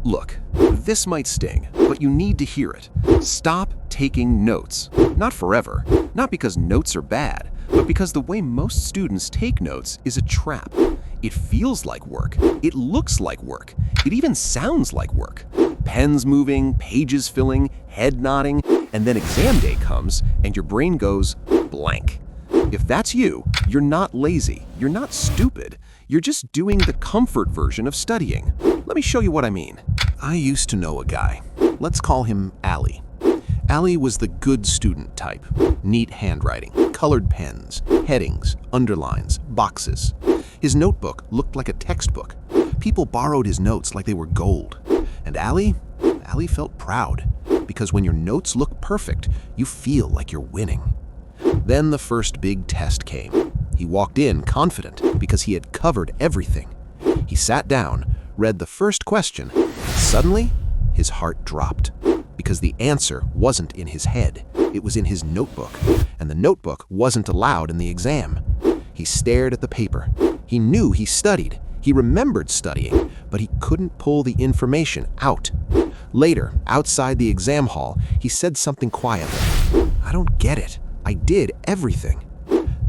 Look, this might sting, but you need to hear it. Stop taking notes. Not forever. Not because notes are bad, but because the way most students take notes is a trap. It feels like work. It looks like work. It even sounds like work. Pens moving, pages filling, head nodding, and then exam day comes and your brain goes blank. If that's you, you're not lazy. You're not stupid. You're just doing the comfort version of studying. Let me show you what I mean. I used to know a guy. Let's call him Allie. Allie was the good student type. Neat handwriting, colored pens, headings, underlines, boxes. His notebook looked like a textbook. People borrowed his notes like they were gold. And Allie felt proud, because when your notes look perfect, you feel like you're winning. Then the first big test came. He walked in confident because he had covered everything. He sat down, read the first question. Suddenly, his heart dropped because the answer wasn't in his head. It was in his notebook, and the notebook wasn't allowed in the exam. He stared at the paper. He knew he studied. He remembered studying, but he couldn't pull the information out. Later, outside the exam hall, he said something quietly. "I don't get it. I did everything."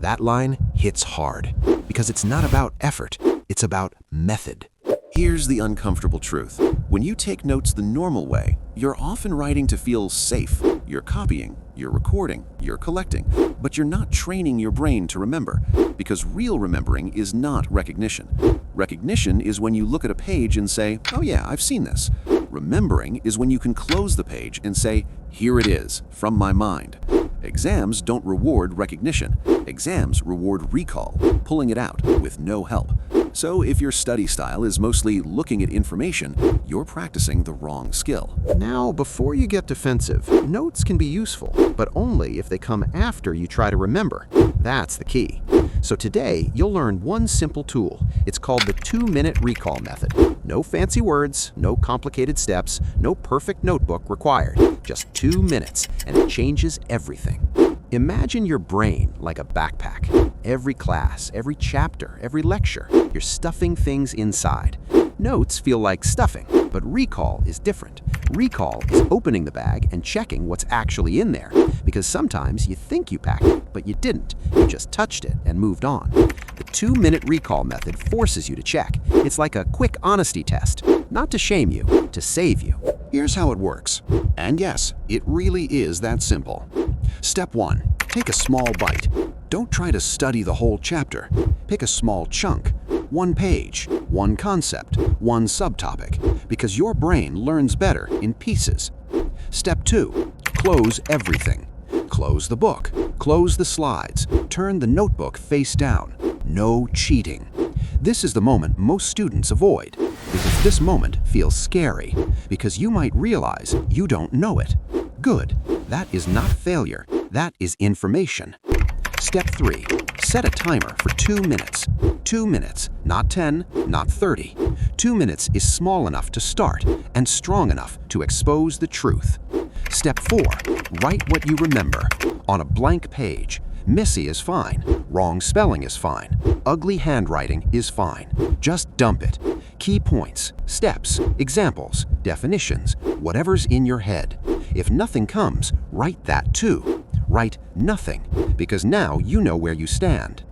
That line hits hard because it's not about effort, it's about method. Here's the uncomfortable truth. When you take notes the normal way, you're often writing to feel safe. You're copying, you're recording, you're collecting, but you're not training your brain to remember, because real remembering is not recognition. Recognition is when you look at a page and say, "Oh yeah, I've seen this." Remembering is when you can close the page and say, "Here it is, from my mind." Exams don't reward recognition. Exams reward recall, pulling it out with no help. So if your study style is mostly looking at information, you're practicing the wrong skill. Now, before you get defensive, notes can be useful, but only if they come after you try to remember. That's the key. So today, you'll learn one simple tool. It's called the 2-minute recall method. No fancy words, no complicated steps, no perfect notebook required. Just 2 minutes, and it changes everything. Imagine your brain like a backpack. Every class, every chapter, every lecture, you're stuffing things inside. Notes feel like stuffing, but recall is different. Recall is opening the bag and checking what's actually in there, because sometimes you think you packed it, but you didn't. You just touched it and moved on. The 2-minute recall method forces you to check. It's like a quick honesty test, not to shame you, to save you. Here's how it works. And yes, it really is that simple. Step 1. Take a small bite. Don't try to study the whole chapter. Pick a small chunk, one page, one concept, one subtopic, because your brain learns better in pieces. Step 2. Close everything. Close the book, close the slides, turn the notebook face down. No cheating. This is the moment most students avoid, because this moment feels scary, because you might realize you don't know it. Good. That is not failure. That is information. Step 3. Set a timer for 2 minutes. 2 minutes, not 10, not 30. 2 minutes is small enough to start and strong enough to expose the truth. Step 4. Write what you remember on a blank page. Messy is fine. Wrong spelling is fine. Ugly handwriting is fine. Just dump it. Key points, steps, examples, definitions, whatever's in your head. If nothing comes, write that too. Write nothing, because now you know where you stand.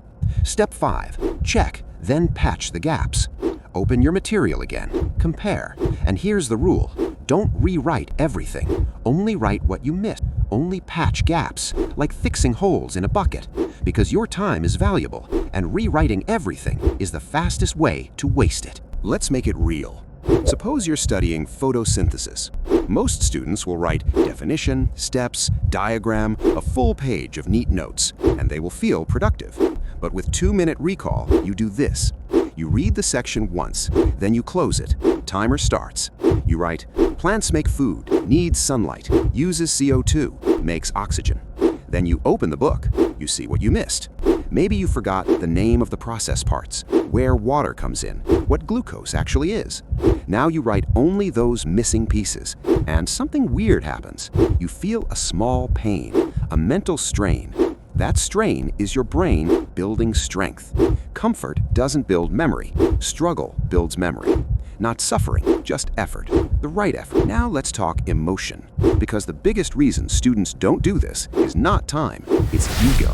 Step 5. Check, then patch the gaps. Open your material again. Compare. And here's the rule. Don't rewrite everything. Only write what you missed. Only patch gaps, like fixing holes in a bucket, because your time is valuable, and rewriting everything is the fastest way to waste it. Let's make it real. Suppose you're studying photosynthesis. Most students will write definition, steps, diagram, a full page of neat notes, and they will feel productive. But with 2-minute recall, you do this. You read the section once, then you close it. Timer starts. You write, plants make food, needs sunlight, uses CO2, makes oxygen. Then you open the book. You see what you missed. Maybe you forgot the name of the process parts, where water comes in, what glucose actually is. Now you write only those missing pieces, and something weird happens. You feel a small pain, a mental strain. That strain is your brain building strength. Comfort doesn't build memory. Struggle builds memory. Not suffering, just effort. The right effort. Now let's talk emotion, because the biggest reason students don't do this is not time, it's ego.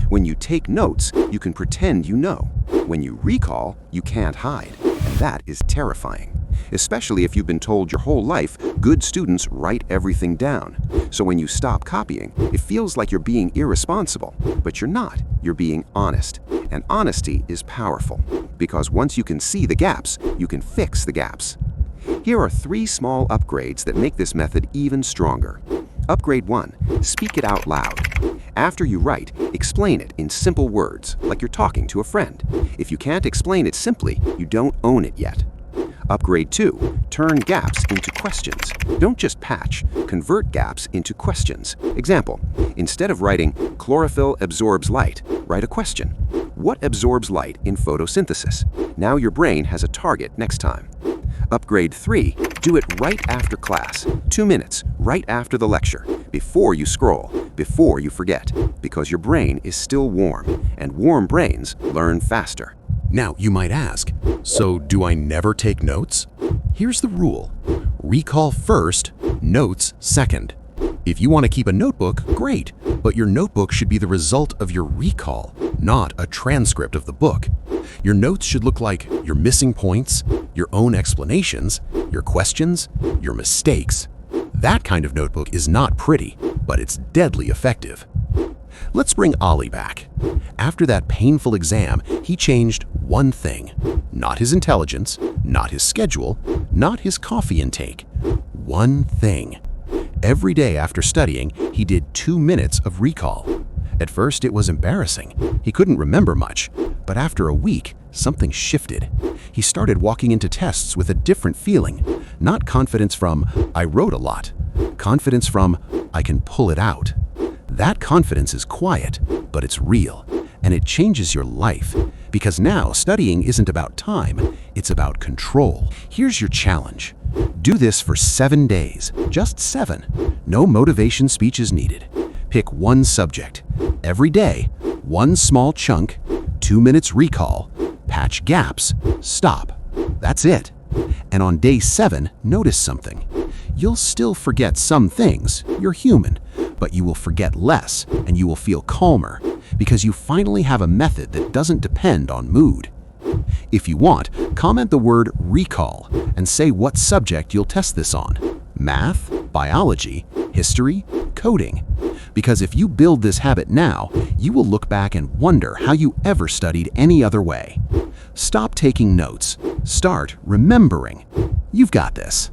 When you take notes, you can pretend you know. When you recall, you can't hide, and that is terrifying. Especially if you've been told your whole life, good students write everything down. So when you stop copying, it feels like you're being irresponsible, but you're not. You're being honest. And honesty is powerful, because once you can see the gaps, you can fix the gaps. Here are 3 small upgrades that make this method even stronger. Upgrade 1. Speak it out loud. After you write, explain it in simple words, like you're talking to a friend. If you can't explain it simply, you don't own it yet. Upgrade 2. Turn gaps into questions. Don't just patch, convert gaps into questions. Example, instead of writing, "Chlorophyll absorbs light," write a question. What absorbs light in photosynthesis? Now your brain has a target next time. Upgrade 3. Do it right after class. 2 minutes, right after the lecture, before you scroll, before you forget, because your brain is still warm, and warm brains learn faster. Now, you might ask, so do I never take notes? Here's the rule. Recall first, notes second. If you want to keep a notebook, great, but your notebook should be the result of your recall, not a transcript of the book. Your notes should look like your missing points, your own explanations, your questions, your mistakes. That kind of notebook is not pretty, but it's deadly effective. Let's bring Ollie back. After that painful exam, he changed one thing. Not his intelligence, not his schedule, not his coffee intake. One thing. Every day after studying, he did 2 minutes of recall. At first, it was embarrassing. He couldn't remember much. But after a week, something shifted. He started walking into tests with a different feeling. Not confidence from, "I wrote a lot." Confidence from, "I can pull it out." That confidence is quiet, but it's real. And it changes your life. Because now studying isn't about time, it's about control. Here's your challenge. Do this for 7 days, just 7. No motivation speeches needed. Pick one subject. Every day, one small chunk, 2 minutes recall, patch gaps, stop. That's it. And on day 7, notice something. You'll still forget some things, you're human, but you will forget less and you will feel calmer because you finally have a method that doesn't depend on mood. If you want, comment the word recall and say what subject you'll test this on. Math, biology, history, coding. Because if you build this habit now, you will look back and wonder how you ever studied any other way. Stop taking notes. Start remembering. You've got this.